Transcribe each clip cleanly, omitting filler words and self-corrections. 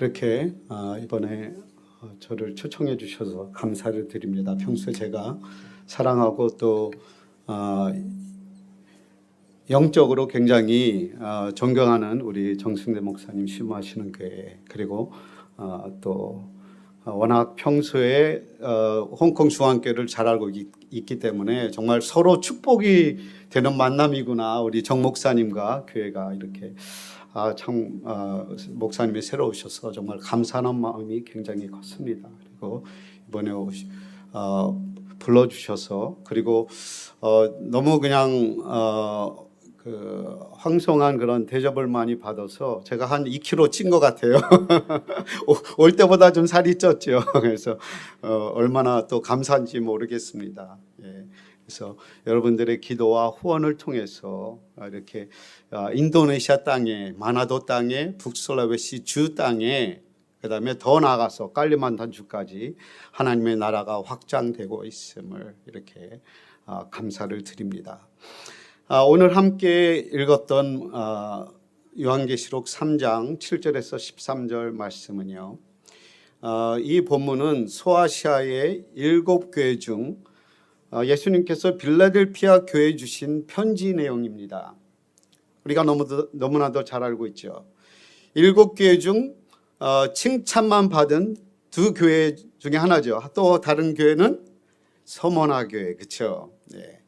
이렇게 이번에 저를 초청해 주셔서 감사를 드립니다. 평소에 제가 사랑하고 또 영적으로 굉장히 존경하는 우리 정승대 목사님 심호하시는 교회, 그리고 또 워낙 평소에 홍콩 중앙교회를 잘 알고 있기 때문에 정말 서로 축복이 되는 만남이구나. 우리 정 목사님과 교회가 이렇게 참 목사님이 새로 오셔서 정말 감사하는 마음이 굉장히 컸습니다. 그리고 이번에 불러주셔서, 그리고 너무 그냥 그 황송한 그런 대접을 많이 받아서 제가 한 2kg 찐 것 같아요. 올 때보다 좀 살이 쪘죠. 그래서 얼마나 또 감사한지 모르겠습니다. 예. 그래서 여러분들의 기도와 후원을 통해서 이렇게 인도네시아 땅에, 마나도 땅에, 북슬라베시 주 땅에, 그다음에 더 나아가서 깔리만탄 주까지 하나님의 나라가 확장되고 있음을 이렇게 감사를 드립니다. 오늘 함께 읽었던 요한계시록 3장 7절에서 13절 말씀은요, 이 본문은 소아시아의 7교회 중 예수님께서 빌라델피아 교회에 주신 편지 내용입니다. 우리가 너무나도 잘 알고 있죠. 7교회 중 칭찬만 받은 2교회 중에 하나죠. 또 다른 교회는 서머나 교회, 그렇죠? 네.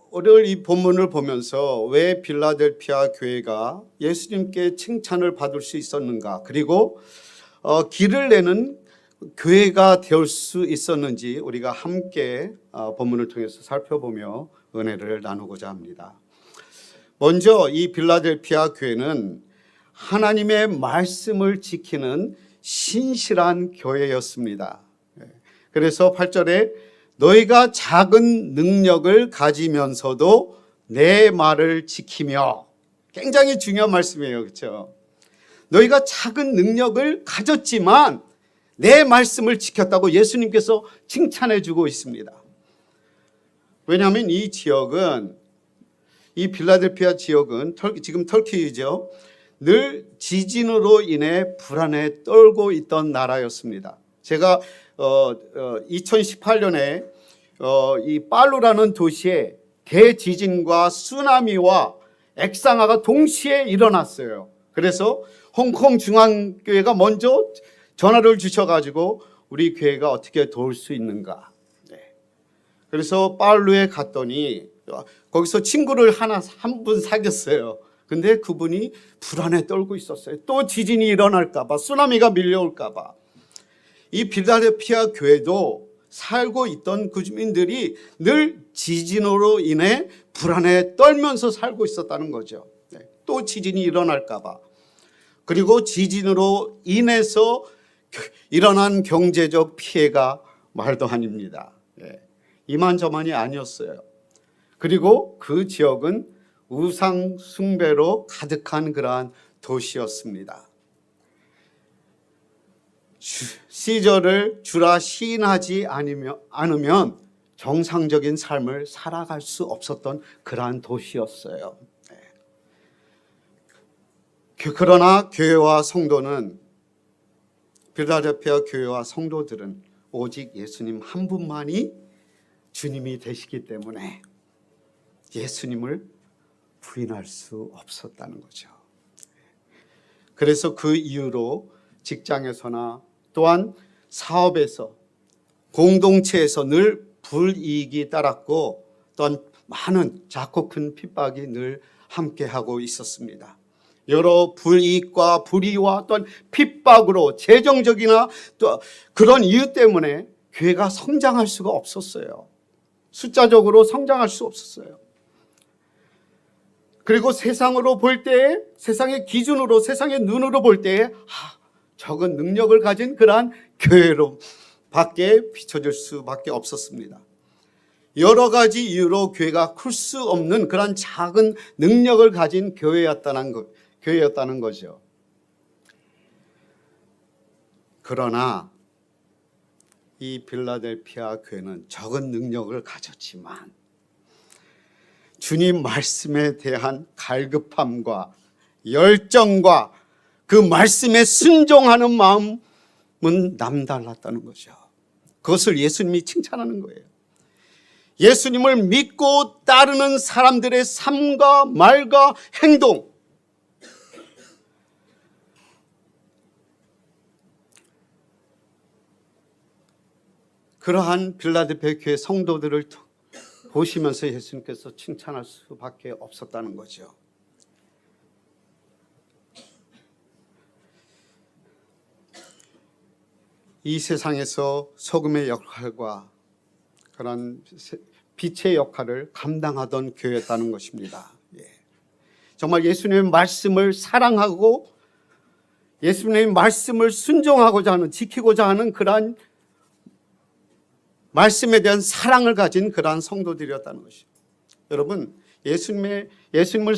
오늘 이 본문을 보면서 왜 빌라델피아 교회가 예수님께 칭찬을 받을 수 있었는가, 그리고 길을 내는 교회가 될 수 있었는지 우리가 함께 본문을 통해서 살펴보며 은혜를 나누고자 합니다. 먼저 이 빌라델피아 교회는 하나님의 말씀을 지키는 신실한 교회였습니다. 그래서 8절에 너희가 작은 능력을 가지면서도 내 말을 지키며, 굉장히 중요한 말씀이에요. 그렇죠? 너희가 작은 능력을 가졌지만 내 말씀을 지켰다고 예수님께서 칭찬해 주고 있습니다. 왜냐하면 이 지역은, 이 빌라델피아 지역은 지금 터키이죠. 늘 지진으로 인해 불안에 떨고 있던 나라였습니다. 제가 2018년에 이 팔루라는 도시에 대지진과 쓰나미와 액상화가 동시에 일어났어요. 그래서 홍콩 중앙교회가 먼저 전화를 주셔가지고 우리 교회가 어떻게 도울 수 있는가. 네. 그래서 팔루에 갔더니 거기서 친구를 한 분 사귀었어요. 근데 그분이 불안에 떨고 있었어요. 또 지진이 일어날까봐, 쓰나미가 밀려올까봐. 이 빌라델피아 교회도 살고 있던 그 주민들이 늘 지진으로 인해 불안에 떨면서 살고 있었다는 거죠. 네. 또 지진이 일어날까봐. 그리고 지진으로 인해서 일어난 경제적 피해가 말도 아닙니다. 네. 이만저만이 아니었어요. 그리고 그 지역은 우상 숭배로 가득한 그러한 도시였습니다. 시저를 주라 시인하지 않으면 정상적인 삶을 살아갈 수 없었던 그러한 도시였어요. 네. 그러나 교회와 성도는, 빌라델피아 교회와 성도들은 오직 예수님 한 분만이 주님이 되시기 때문에 예수님을 부인할 수 없었다는 거죠. 그래서 그 이유로 직장에서나 또한 사업에서, 공동체에서 늘 불이익이 따랐고, 또한 많은 작고 큰 핍박이 늘 함께하고 있었습니다. 여러 불이익과 불의와 또한 핍박으로, 재정적이나 또 그런 이유 때문에 교회가 성장할 수가 없었어요. 숫자적으로 성장할 수 없었어요. 그리고 세상으로 볼 때, 세상의 기준으로, 세상의 눈으로 볼 때 적은 능력을 가진 그러한 교회로 밖에 비춰질 수밖에 없었습니다. 여러 가지 이유로 교회가 클 수 없는 그런 작은 능력을 가진 교회였다는 거죠. 그러나 이 빌라델피아 교회는 적은 능력을 가졌지만 주님 말씀에 대한 갈급함과 열정과 그 말씀에 순종하는 마음은 남달랐다는 거죠. 그것을 예수님이 칭찬하는 거예요. 예수님을 믿고 따르는 사람들의 삶과 말과 행동, 그러한 빌라델피아 교회 성도들을 보시면서 예수님께서 칭찬할 수밖에 없었다는 거죠. 이 세상에서 소금의 역할과 그런 빛의 역할을 감당하던 교회였다는 것입니다. 정말 예수님의 말씀을 사랑하고 예수님의 말씀을 순종하고자 하는, 지키고자 하는 그러한 말씀에 대한 사랑을 가진 그러한 성도들이었다는 것이죠. 여러분, 예수님을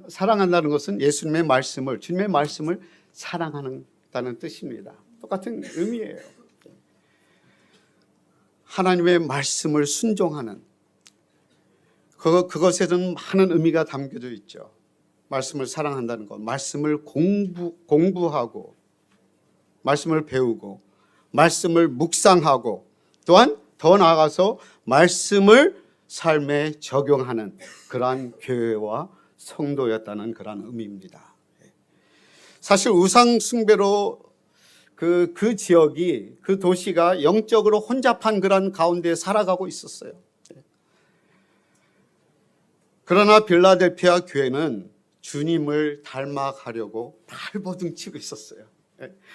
사랑한다는 것은 예수님의 말씀을, 주님의 말씀을 사랑한다는 뜻입니다. 똑같은 의미예요. 하나님의 말씀을 순종하는, 그것에는 많은 의미가 담겨져 있죠. 말씀을 사랑한다는 것, 말씀을 공부하고, 말씀을 배우고, 말씀을 묵상하고, 또한 더 나아가서 말씀을 삶에 적용하는 그러한 교회와 성도였다는 그러한 의미입니다. 사실 우상 숭배로 그 지역이, 그 도시가 영적으로 혼잡한 그런 가운데 살아가고 있었어요. 그러나 빌라델피아 교회는 주님을 닮아가려고 발버둥치고 있었어요.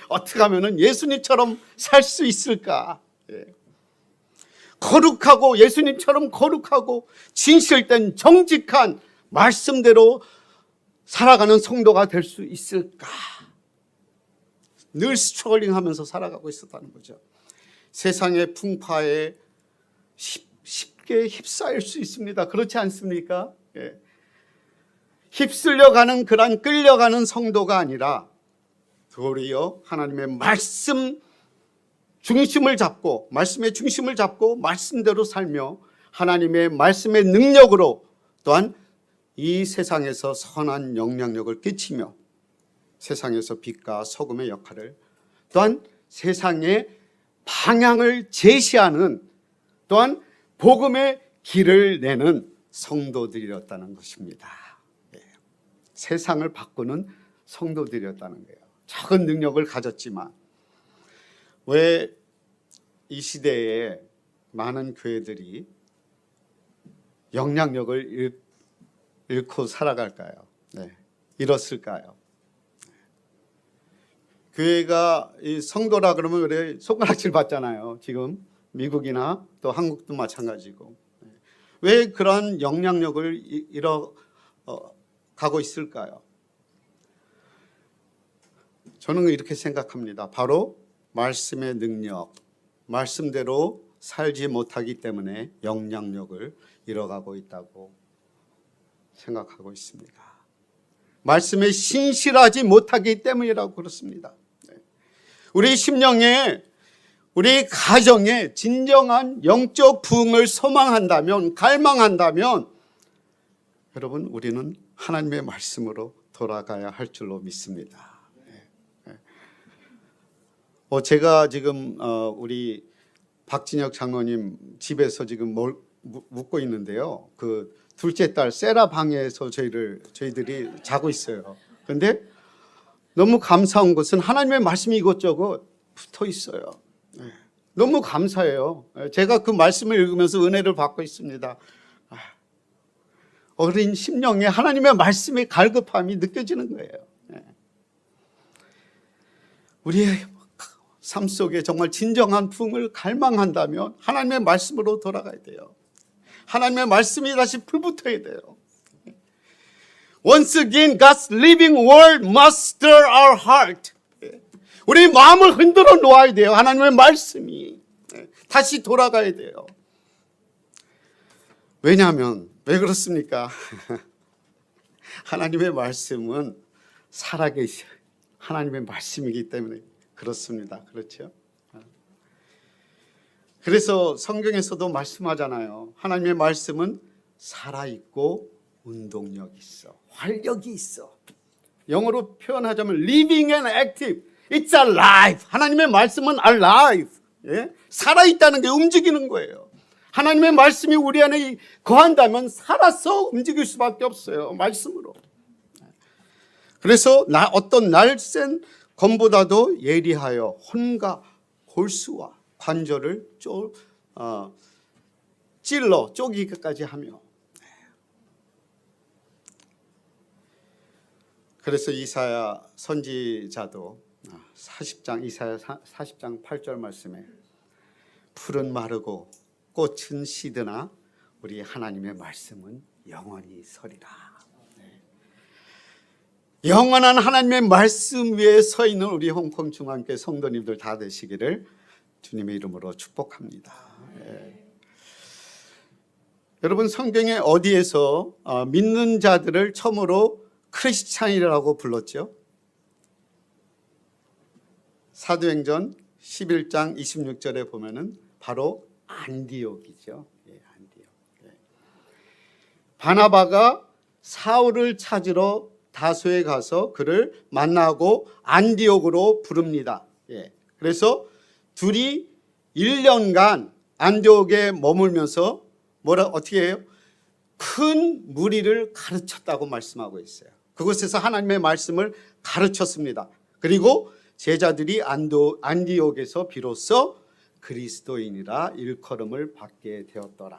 어떻게 하면 예수님처럼 살 수 있을까? 거룩하고, 예수님처럼 거룩하고 진실된 정직한 말씀대로 살아가는 성도가 될 수 있을까? 늘 스트러글링하면서 살아가고 있었다는 거죠. 세상의 풍파에 쉽게 휩싸일 수 있습니다. 그렇지 않습니까? 휩쓸려가는, 그런 끌려가는 성도가 아니라 도리어 하나님의 말씀 중심을 잡고, 말씀의 중심을 잡고 말씀대로 살며 하나님의 말씀의 능력으로 또한 이 세상에서 선한 영향력을 끼치며 세상에서 빛과 소금의 역할을, 또한 세상의 방향을 제시하는, 또한 복음의 길을 내는 성도들이었다는 것입니다. 세상을 바꾸는 성도들이었다는 거예요. 작은 능력을 가졌지만, 왜 이 시대에 많은 교회들이 영향력을 잃고 살아갈까요? 잃었을까요? 교회가 성도라 그러면 그래 손가락질 받잖아요. 지금 미국이나 또 한국도 마찬가지고. 왜 그런 영향력을 잃어가고 있을까요? 저는 이렇게 생각합니다. 바로 말씀의 능력, 말씀대로 살지 못하기 때문에 영향력을 잃어가고 있다고 생각하고 있습니다. 말씀에 신실하지 못하기 때문이라고 그렇습니다. 우리 심령에, 우리 가정에 진정한 영적 부흥을 소망한다면, 갈망한다면 여러분, 우리는 하나님의 말씀으로 돌아가야 할 줄로 믿습니다. 제가 지금 우리 박진혁 장로님 집에서 지금 묵고 있는데요. 그 둘째 딸 세라 방에서 저희들이 자고 있어요. 그런데 너무 감사한 것은 하나님의 말씀이 이것저것 붙어 있어요. 너무 감사해요. 제가 그 말씀을 읽으면서 은혜를 받고 있습니다. 어린 심령에 하나님의 말씀의 갈급함이 느껴지는 거예요. 우리의 삶 속에 정말 진정한 부흥을 갈망한다면 하나님의 말씀으로 돌아가야 돼요. 하나님의 말씀이 다시 불붙어야 돼요. Once again, God's living word must stir our heart. 우리 마음을 흔들어 놓아야 돼요. 하나님의 말씀이 다시 돌아가야 돼요. 왜냐하면 왜 그렇습니까? 하나님의 말씀은 살아계신 하나님의 말씀이기 때문에 그렇습니다. 그렇죠? 그래서 성경에서도 말씀하잖아요. 하나님의 말씀은 살아있고 운동력이 있어, 활력이 있어. 영어로 표현하자면 living and active. It's alive. 하나님의 말씀은 alive. 예? 살아있다는 게 움직이는 거예요. 하나님의 말씀이 우리 안에 거한다면 살아서 움직일 수밖에 없어요. 말씀으로. 그래서 어떤 날쌘 검보다도 예리하여 혼과 골수와 관절을 찔러 쪼기까지 하며. 그래서 이사야 선지자도 40장 이사야 40장 8절 말씀에 풀은 마르고 꽃은 시드나 우리 하나님의 말씀은 영원히 서리라. 영원한 하나님의 말씀 위에 서 있는 우리 홍콩 중앙교회 성도님들 다 되시기를 주님의 이름으로 축복합니다. 여러분, 성경에 어디에서 믿는 자들을 처음으로 크리스찬이라고 불렀죠? 사도행전 11장 26절에 보면은 바로 안디옥이죠. 안디옥. 바나바가 사울을 찾으러 다소에 가서 그를 만나고 안디옥으로 부릅니다. 그래서 둘이 1년간 안디옥에 머물면서 어떻게 해요? 큰 무리를 가르쳤다고 말씀하고 있어요. 그곳에서 하나님의 말씀을 가르쳤습니다. 그리고 제자들이 안디옥에서 비로소 그리스도인이라 일컬음을 받게 되었더라.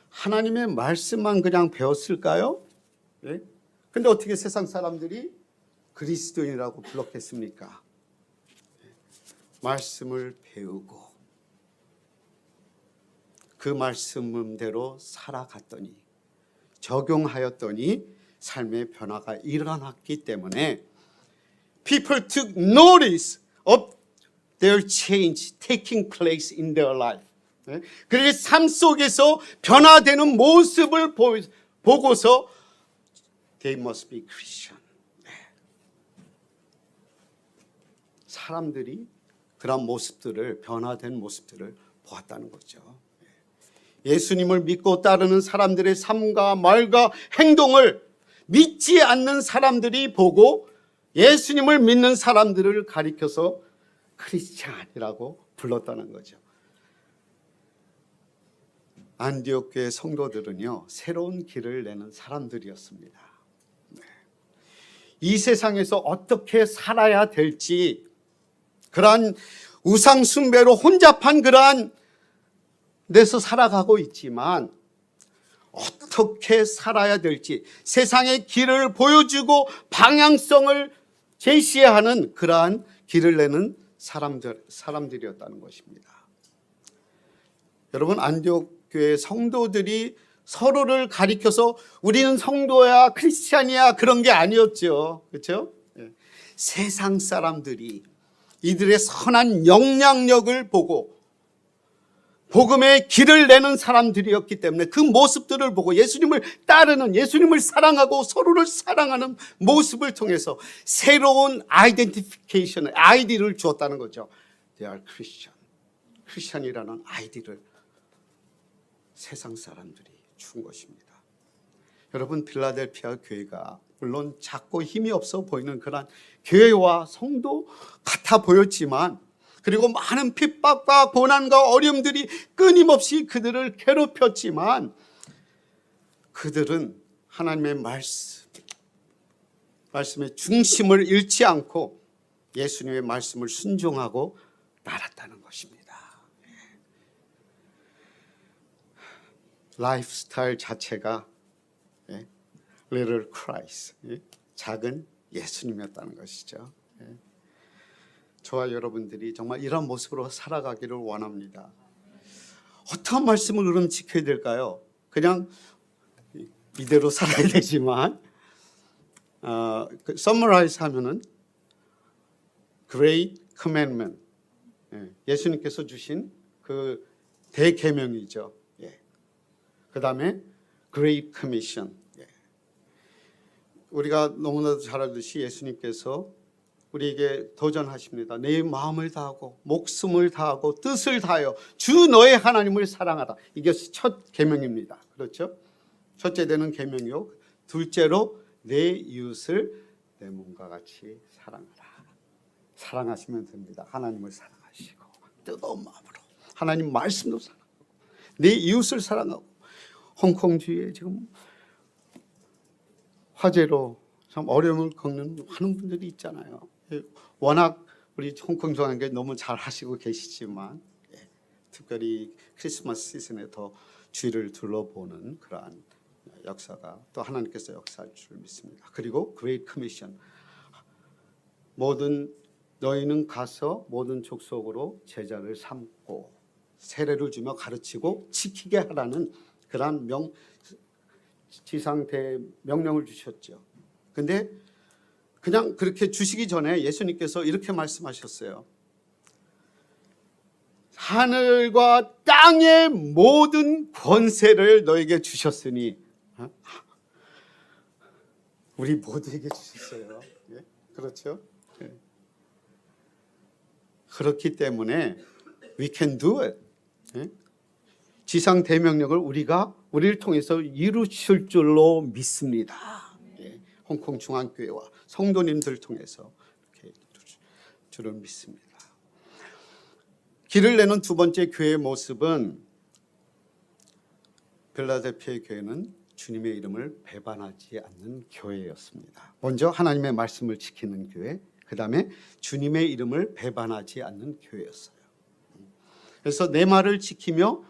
하나님의 말씀만 그냥 배웠을까요? 근데 어떻게 세상 사람들이 그리스도인이라고 불렀겠습니까? 말씀을 배우고 그 말씀대로 살아갔더니, 적용하였더니 삶의 변화가 일어났기 때문에 people took notice of their change taking place in their life. 그들의 삶 속에서 변화되는 모습을 보고서 they must be Christian. 사람들이 그런 모습들을, 변화된 모습들을 보았다는 거죠. 예수님을 믿고 따르는 사람들의 삶과 말과 행동을 믿지 않는 사람들이 보고 예수님을 믿는 사람들을 가리켜서 크리스찬이라고 불렀다는 거죠. 안디옥 교회 성도들은요, 새로운 길을 내는 사람들이었습니다. 이 세상에서 어떻게 살아야 될지, 그러한 우상 숭배로 혼잡한 그러한 데서 살아가고 있지만 어떻게 살아야 될지 세상의 길을 보여주고 방향성을 제시하는 그러한 길을 내는 사람들이었다는 것입니다. 여러분, 안디옥 교회 성도들이 서로를 가리켜서 우리는 성도야, 크리스찬이야, 그런 게 아니었죠. 그렇죠? 세상 사람들이 이들의 선한 영향력을 보고 복음의 길을 내는 사람들이었기 때문에 그 모습들을 보고 예수님을 따르는, 예수님을 사랑하고 서로를 사랑하는 모습을 통해서 새로운 아이덴티피케이션, 아이디를 주었다는 거죠. They are Christian. 크리스찬이라는 아이디를 세상 사람들이 준 것입니다. 여러분, 필라델피아 교회가 물론 작고 힘이 없어 보이는 그런 교회와 성도 같아 보였지만, 그리고 많은 핍박과 고난과 어려움들이 끊임없이 그들을 괴롭혔지만, 그들은 하나님의 말씀의 중심을 잃지 않고 예수님의 말씀을 순종하고 따랐다는 것입니다. 라이프 스타일 자체가 Little Christ, 작은 예수님이었다는 것이죠. 저와 여러분들이 정말 이런 모습으로 살아가기를 원합니다. 어떤 말씀을 그럼 지켜야 될까요? 그냥 이대로 살아야 되지만 서머라이즈 하면은 Great Commandment, 예수님께서 주신 그 대계명이죠. 그 다음에 Great Commission. 우리가 너무나도 잘 알듯이 예수님께서 우리에게 도전하십니다. 내 마음을 다하고 목숨을 다하고 뜻을 다하여 주 너의 하나님을 사랑하라. 이게 첫 계명입니다. 그렇죠? 첫째 되는 계명이요. 둘째로 내 이웃을 내 몸과 같이 사랑하라. 사랑하시면 됩니다. 하나님을 사랑하시고 뜨거운 마음으로 하나님 말씀도 사랑하고 내 이웃을 사랑하고 홍콩주에 지금 화재로 참 어려움을 겪는 많은 분들이 있잖아요. 워낙 우리 홍콩 중앙교회 너무 잘 하시고 계시지만 특별히 크리스마스 시즌에 더 주위를 둘러보는 그러한 역사가 또 하나님께서 역사할 줄 믿습니다. 그리고 그레이트 커미션, 모든 너희는 가서 모든 족속으로 제자를 삼고 세례를 주며 가르치고 지키게 하라는 그러한 지상대 명령을 주셨죠. 근데 그냥 그렇게 주시기 전에 예수님께서 이렇게 말씀하셨어요. 하늘과 땅의 모든 권세를 너에게 주셨으니, 우리 모두에게 주셨어요. 예? 그렇죠? 예. 그렇기 때문에 we can do it. 예? 지상 대명령을 우리를 통해서 이루실 줄로 믿습니다. 예. 홍콩 중앙교회와 성도님들 통해서 이렇게 줄을 믿습니다. 길을 내는 두 번째 교회의 모습은 필라델피아 교회는 주님의 이름을 배반하지 않는 교회였습니다. 먼저 하나님의 말씀을 지키는 교회, 그 다음에 주님의 이름을 배반하지 않는 교회였어요. 그래서 내 말을 지키며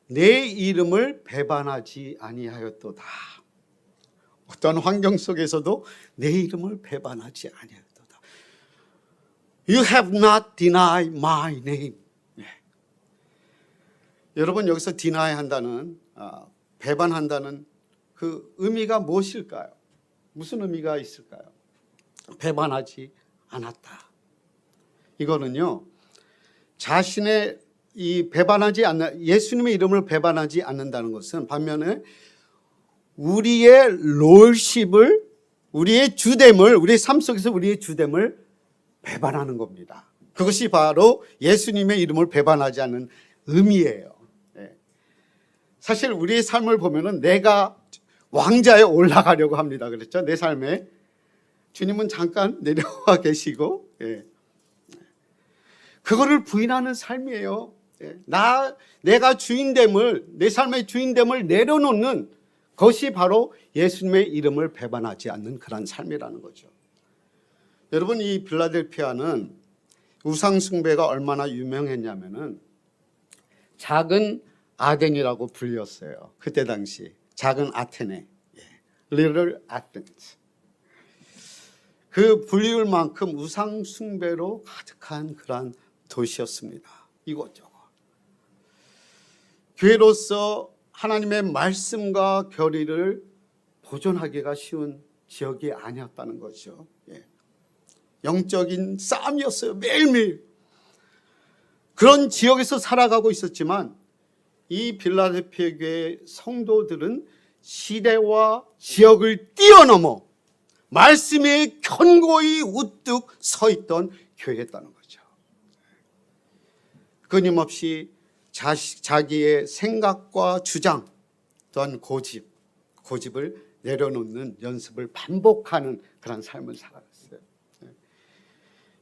내 이름을 배반하지 아니하였도다. 어떤 환경 속에서도 내 이름을 배반하지 아니하였도다. You have not denied my name. 네. 여러분 여기서 deny 한다는 배반한다는 그 의미가 무엇일까요? 무슨 의미가 있을까요? 배반하지 않았다. 이거는요, 자신의 예수님의 이름을 배반하지 않는다는 것은 반면에 우리의 롤십을, 우리의 주됨을, 우리의 삶 속에서 우리의 주됨을 배반하는 겁니다. 그것이 바로 예수님의 이름을 배반하지 않는 의미예요. 사실 우리의 삶을 보면은 내가 왕자에 올라가려고 합니다. 그랬죠? 내 삶에. 주님은 잠깐 내려와 계시고, 그거를 부인하는 삶이에요. 내가 주인됨을, 내 삶의 주인됨을 내려놓는 것이 바로 예수님의 이름을 배반하지 않는 그런 삶이라는 거죠. 여러분, 이 필라델피아는 우상숭배가 얼마나 유명했냐면은 작은 아덴이라고 불렸어요. 그때 당시 작은 아테네, Little Athens. 그 불리울 만큼 우상숭배로 가득한 그러한 도시였습니다. 이것저것. 교회로서 하나님의 말씀과 교리를 보존하기가 쉬운 지역이 아니었다는 거죠. 영적인 싸움이었어요. 매일매일. 그런 지역에서 살아가고 있었지만 이 필라델피아 교회 성도들은 시대와 지역을 뛰어넘어 말씀에 견고히 우뚝 서 있던 교회였다는 거죠. 끊임없이 자기의 생각과 주장 또한 고집을 내려놓는 연습을 반복하는 그런 삶을 살아갔어요.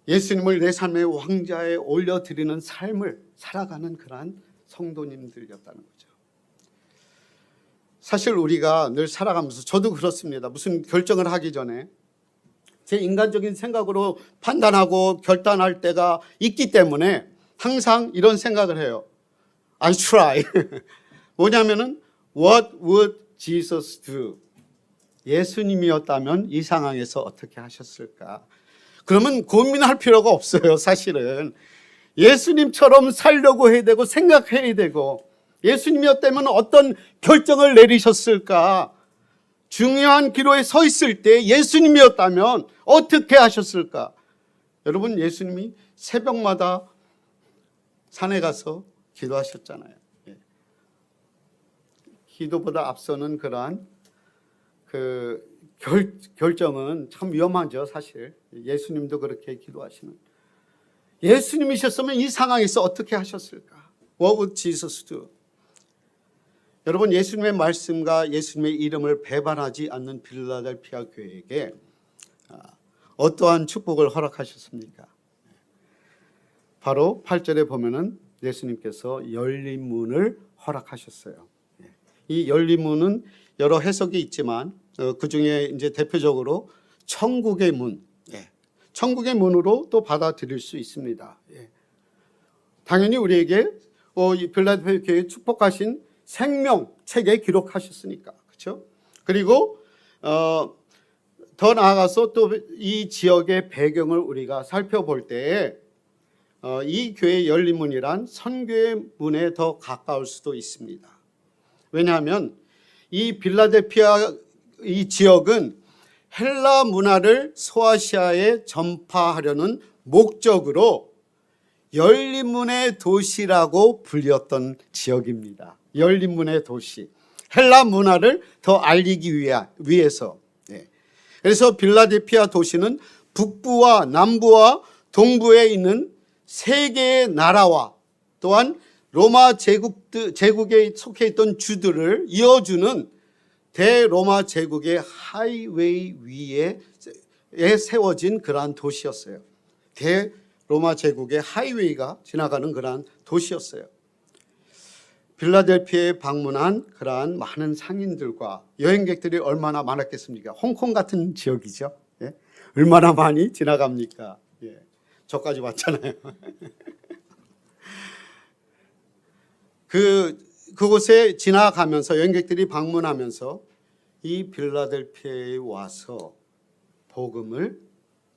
예수님을 내 삶의 왕자에 올려드리는 삶을 살아가는 그러한 성도님들이었다는 거죠. 사실 우리가 늘 살아가면서 저도 그렇습니다. 무슨 결정을 하기 전에 제 인간적인 생각으로 판단하고 결단할 때가 있기 때문에 항상 이런 생각을 해요. I try. 뭐냐면은 What would Jesus do? 예수님이었다면 이 상황에서 어떻게 하셨을까? 그러면 고민할 필요가 없어요. 사실은 예수님처럼 살려고 해야 되고 생각해야 되고, 예수님이었다면 어떤 결정을 내리셨을까? 중요한 기로에 서 있을 때 예수님이었다면 어떻게 하셨을까? 여러분, 예수님이 새벽마다 산에 가서 기도하셨잖아요. 기도보다 앞서는 그러한 결정은 참 위험하죠. 사실 예수님도 그렇게 기도하시는. 예수님이셨으면 이 상황에서 어떻게 하셨을까? What would Jesus do? 여러분, 예수님의 말씀과 예수님의 이름을 배반하지 않는 필라델피아 교회에게 어떠한 축복을 허락하셨습니까? 바로 8절에 보면은 예수님께서 열린 문을 허락하셨어요. 이 열린 문은 여러 해석이 있지만 그 중에 이제 대표적으로 천국의 문, 천국의 문으로 또 받아들일 수 있습니다. 당연히 우리에게 이 빌라델피아 교회 축복하신 생명책에 기록하셨으니까, 그렇죠? 그리고 더 나아가서 또 이 지역의 배경을 우리가 살펴볼 때에 이 교회의 열린 문이란 선교의 문에 더 가까울 수도 있습니다. 왜냐하면 이 빌라델피아 이 지역은 헬라 문화를 소아시아에 전파하려는 목적으로 열린 문의 도시라고 불렸던 지역입니다. 열린 문의 도시. 헬라 문화를 더 알리기 위해서. 그래서 빌라델피아 도시는 북부와 남부와 동부에 있는 세 개의 나라와 또한 로마 제국에 속해 있던 주들을 이어주는 대로마 제국의 하이웨이 위에 세워진 그러한 도시였어요. 대로마 제국의 하이웨이가 지나가는 그러한 도시였어요. 빌라델피아에 방문한 그러한 많은 상인들과 여행객들이 얼마나 많았겠습니까? 홍콩 같은 지역이죠. 얼마나 많이 지나갑니까? 저까지 왔잖아요. 그곳에 지나가면서 여행객들이 방문하면서 이 빌라델피아에 와서 복음을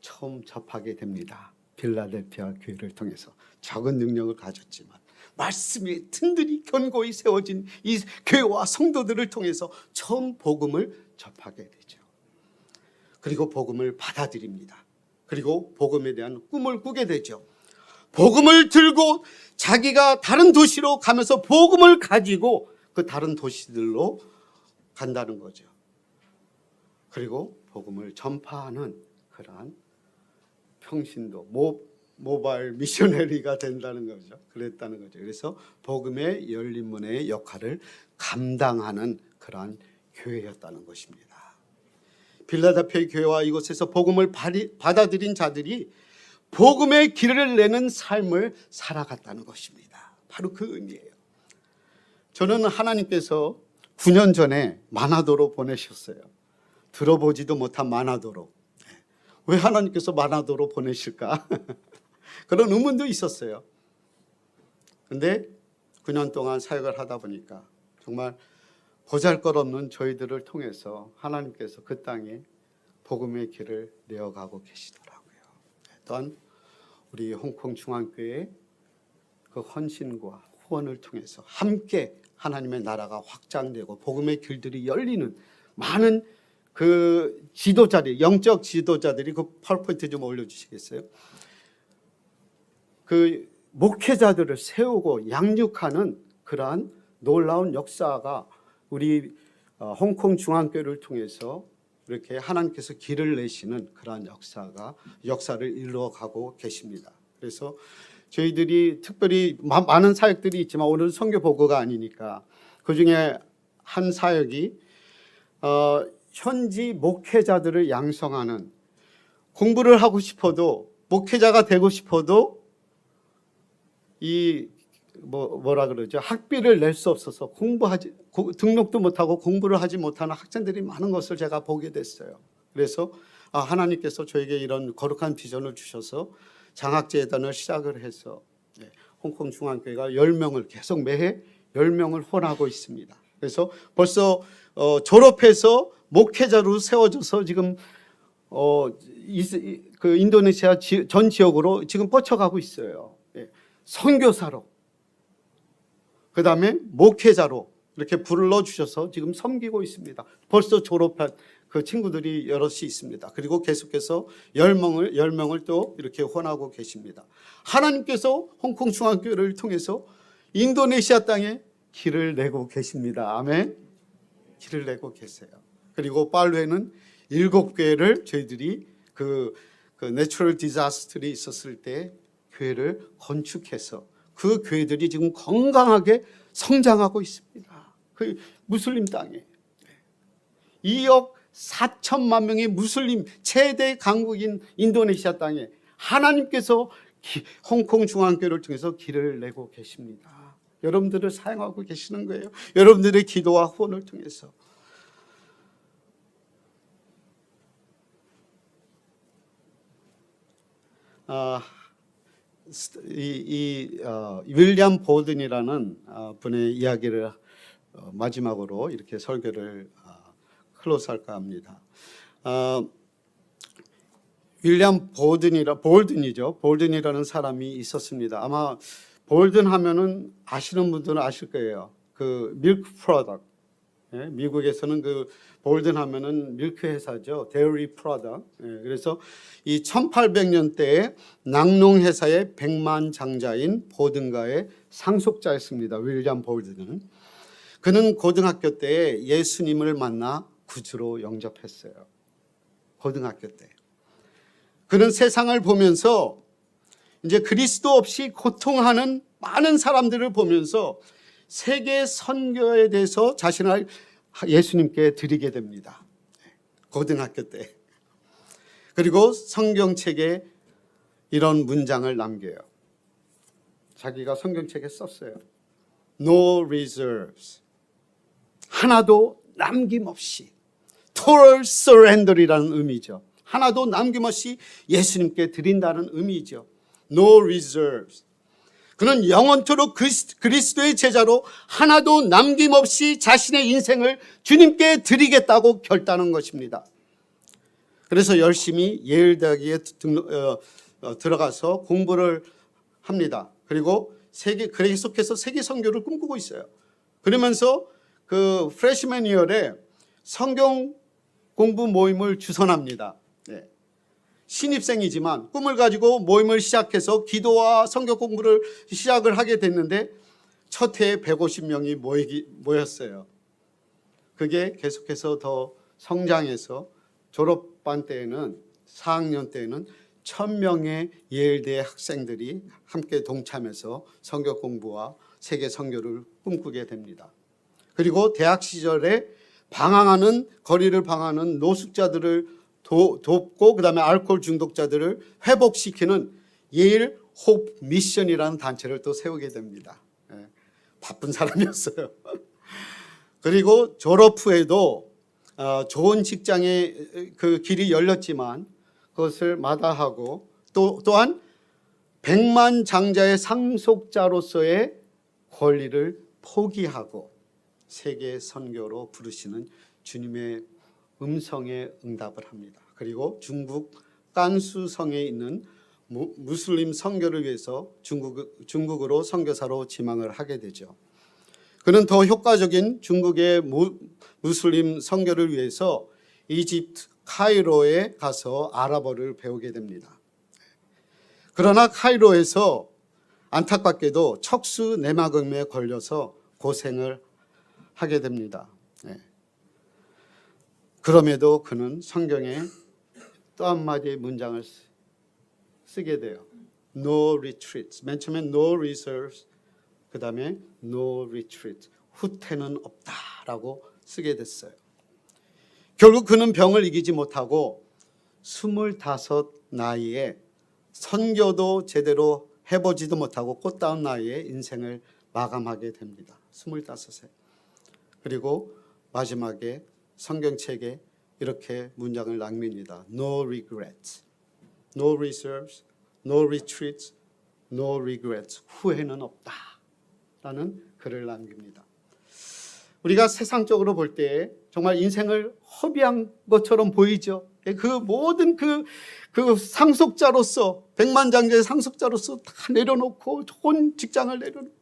처음 접하게 됩니다. 빌라델피아 교회를 통해서 적은 능력을 가졌지만 말씀이 든든히 견고히 세워진 이 교회와 성도들을 통해서 처음 복음을 접하게 되죠. 그리고 복음을 받아들입니다. 그리고 복음에 대한 꿈을 꾸게 되죠. 복음을 들고 자기가 다른 도시로 가면서 복음을 가지고 그 다른 도시들로 간다는 거죠. 그리고 복음을 전파하는 그러한 평신도 모바일 미셔너리가 된다는 거죠. 그랬다는 거죠. 그래서 복음의 열린 문의 역할을 감당하는 그러한 교회였다는 것입니다. 빌라델피아 교회와 이곳에서 복음을 받아들인 자들이 복음의 길을 내는 삶을 살아갔다는 것입니다. 바로 그 의미예요. 저는 하나님께서 9년 전에 마나도로 보내셨어요. 들어보지도 못한 마나도로. 왜 하나님께서 마나도로 보내실까? 그런 의문도 있었어요. 그런데 9년 동안 사역을 하다 보니까 정말 보잘것없는 저희들을 통해서 하나님께서 그 땅에 복음의 길을 내어가고 계시더라고요. 또한 우리 홍콩 중앙교회 그 헌신과 후원을 통해서 함께 하나님의 나라가 확장되고 복음의 길들이 열리는 많은 그 지도자들, 영적 지도자들이 그 파워포인트 좀 올려주시겠어요? 그 목회자들을 세우고 양육하는 그러한 놀라운 역사가 우리 홍콩 중앙교회를 통해서 이렇게 하나님께서 길을 내시는 그러한 역사를 이루어가고 계십니다. 그래서 저희들이 특별히 많은 사역들이 있지만 오늘은 선교 보고가 아니니까 그 중에 한 사역이 현지 목회자들을 양성하는, 공부를 하고 싶어도 목회자가 되고 싶어도 뭐라 그러죠? 학비를 낼 수 없어서 등록도 못하고 공부를 하지 못하는 학생들이 많은 것을 제가 보게 됐어요. 그래서 하나님께서 저에게 이런 거룩한 비전을 주셔서 장학재단을 시작을 해서 홍콩 중앙교회가 10명을 계속 매해 10명을 후원하고 있습니다. 그래서 벌써 졸업해서 목회자로 세워져서 지금 그 인도네시아 전 지역으로 지금 뻗쳐가고 있어요. 선교사로, 그 다음에 목회자로 이렇게 불러주셔서 지금 섬기고 있습니다. 벌써 졸업한 그 친구들이 여럿이 있습니다. 그리고 계속해서 10명을 또 이렇게 후원하고 계십니다. 하나님께서 홍콩 중앙교회를 통해서 인도네시아 땅에 길을 내고 계십니다. 아멘. 길을 내고 계세요. 그리고 팔루에는 7교회를 저희들이 그 내추럴 디자스터리 있었을 때 교회를 건축해서 그 교회들이 지금 건강하게 성장하고 있습니다. 그 무슬림 땅에 2억 4천만 명의 무슬림 최대 강국인 인도네시아 땅에 하나님께서 홍콩 중앙교회를 통해서 길을 내고 계십니다. 여러분들을 사용하고 계시는 거예요. 여러분들의 기도와 후원을 통해서. 윌리엄 볼든이라는 분의 이야기를 마지막으로 이렇게 설교를 클로즈할까 합니다. 윌리엄 볼든이라는 사람이 있었습니다. 아마 볼든 하면은 아시는 분들은 아실 거예요. 그 밀크 프로덕트. 미국에서는 그 볼든 하면은 밀크 회사죠. 데어리 프로덕트. 그래서 이 1800년대에 낙농 회사의 백만장자인 보든가의 상속자였습니다. 윌리엄 볼든은. 그는 고등학교 때 예수님을 만나 구주로 영접했어요. 고등학교 때. 그는 세상을 보면서 이제 그리스도 없이 고통하는 많은 사람들을 보면서 세계 선교에 대해서 자신을 예수님께 드리게 됩니다. 고등학교 때. 그리고 성경책에 이런 문장을 남겨요. 자기가 성경책에 썼어요. No reserves. 하나도 남김없이. Total surrender이라는 의미죠. 하나도 남김없이 예수님께 드린다는 의미죠. No reserves. 그는 영원토록 그리스도의 제자로 하나도 남김없이 자신의 인생을 주님께 드리겠다고 결단한 것입니다. 그래서 열심히 예일대학에 들어가서 공부를 합니다. 그리고 계속해서 세계 선교를 꿈꾸고 있어요. 그러면서 그 프레시맨 이어에 성경 공부 모임을 주선합니다. 신입생이지만 꿈을 가지고 모임을 시작해서 기도와 성경 공부를 시작을 하게 됐는데 첫 해에 150명이 모였어요. 그게 계속해서 더 성장해서 졸업반 때에는 4학년 때에는 1000명의 예일대 학생들이 함께 동참해서 성경 공부와 세계 선교를 꿈꾸게 됩니다. 그리고 대학 시절에 거리를 방황하는 노숙자들을 돕고 그다음에 알코올 중독자들을 회복시키는 예일 호프 미션이라는 단체를 또 세우게 됩니다. 바쁜 사람이었어요. 그리고 졸업 후에도 좋은 직장의 그 길이 열렸지만 그것을 마다하고 또한 백만장자의 상속자로서의 권리를 포기하고 세계 선교로 부르시는 주님의 음성에 응답을 합니다. 그리고 중국 깐수성에 있는 무슬림 선교를 위해서 중국으로 선교사로 지망을 하게 되죠. 그는 더 효과적인 중국의 무슬림 선교를 위해서 이집트 카이로에 가서 아랍어를 배우게 됩니다. 그러나 카이로에서 안타깝게도 척수 내막염에 걸려서 고생을 하게 됩니다. 그럼에도 그는 성경에 또 한마디의 문장을 쓰게 돼요. No retreat. 맨 처음에 no reserves, 그 다음에 no retreat. 후퇴는 없다라고 쓰게 됐어요. 결국 그는 병을 이기지 못하고 25 나이에 선교도 제대로 해보지도 못하고 꽃다운 나이에 인생을 마감하게 됩니다. 25세. 그리고 마지막에 성경책에 이렇게 문장을 남깁니다. No regrets, no reserves, no retreats, no regrets. 후회는 없다 라는 글을 남깁니다. 우리가 세상적으로 볼 때 정말 인생을 허비한 것처럼 보이죠. 그 모든 그 상속자로서 백만장자의 상속자로서 다 내려놓고 좋은 직장을 내려놓고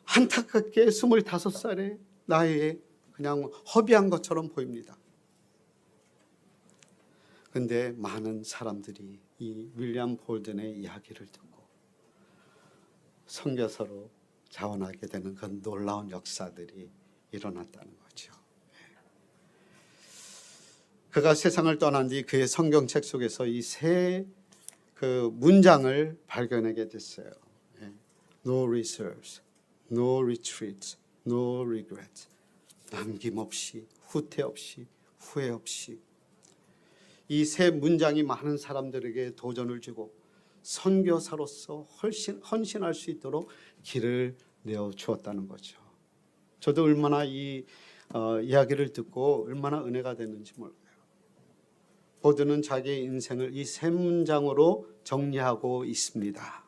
안타깝게 25살의 나이에 그냥 허비한 것처럼 보입니다. 그런데 많은 사람들이 이 윌리엄 볼든의 이야기를 듣고 선교사로 자원하게 되는 그런 놀라운 역사들이 일어났다는 거죠. 그가 세상을 떠난 뒤 그의 성경책 속에서 이 세 그 문장을 발견하게 됐어요. No reserves, no retreats, no regrets. 남김없이 후퇴 없이 후회 없이. 이 세 문장이 많은 사람들에게 도전을 주고 선교사로서 헌신할 수 있도록 길을 내어 주었다는 거죠. 저도 얼마나 이 이야기를 듣고 얼마나 은혜가 됐는지 몰라요. 보드는 자기의 인생을 이 세 문장으로 정리하고 있습니다.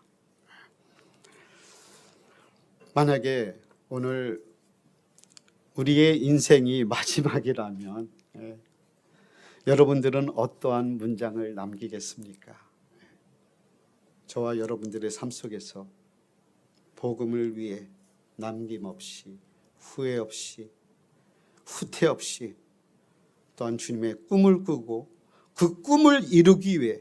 만약에 오늘 우리의 인생이 마지막이라면 여러분들은 어떠한 문장을 남기겠습니까? 저와 여러분들의 삶 속에서 복음을 위해 남김없이, 후회 없이, 후퇴 없이, 또한 주님의 꿈을 꾸고 그 꿈을 이루기 위해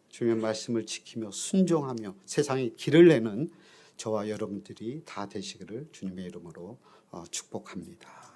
주님의 말씀을 지키며 순종하며 세상에 길을 내는 저와 여러분들이 다 되시기를 주님의 이름으로 축복합니다.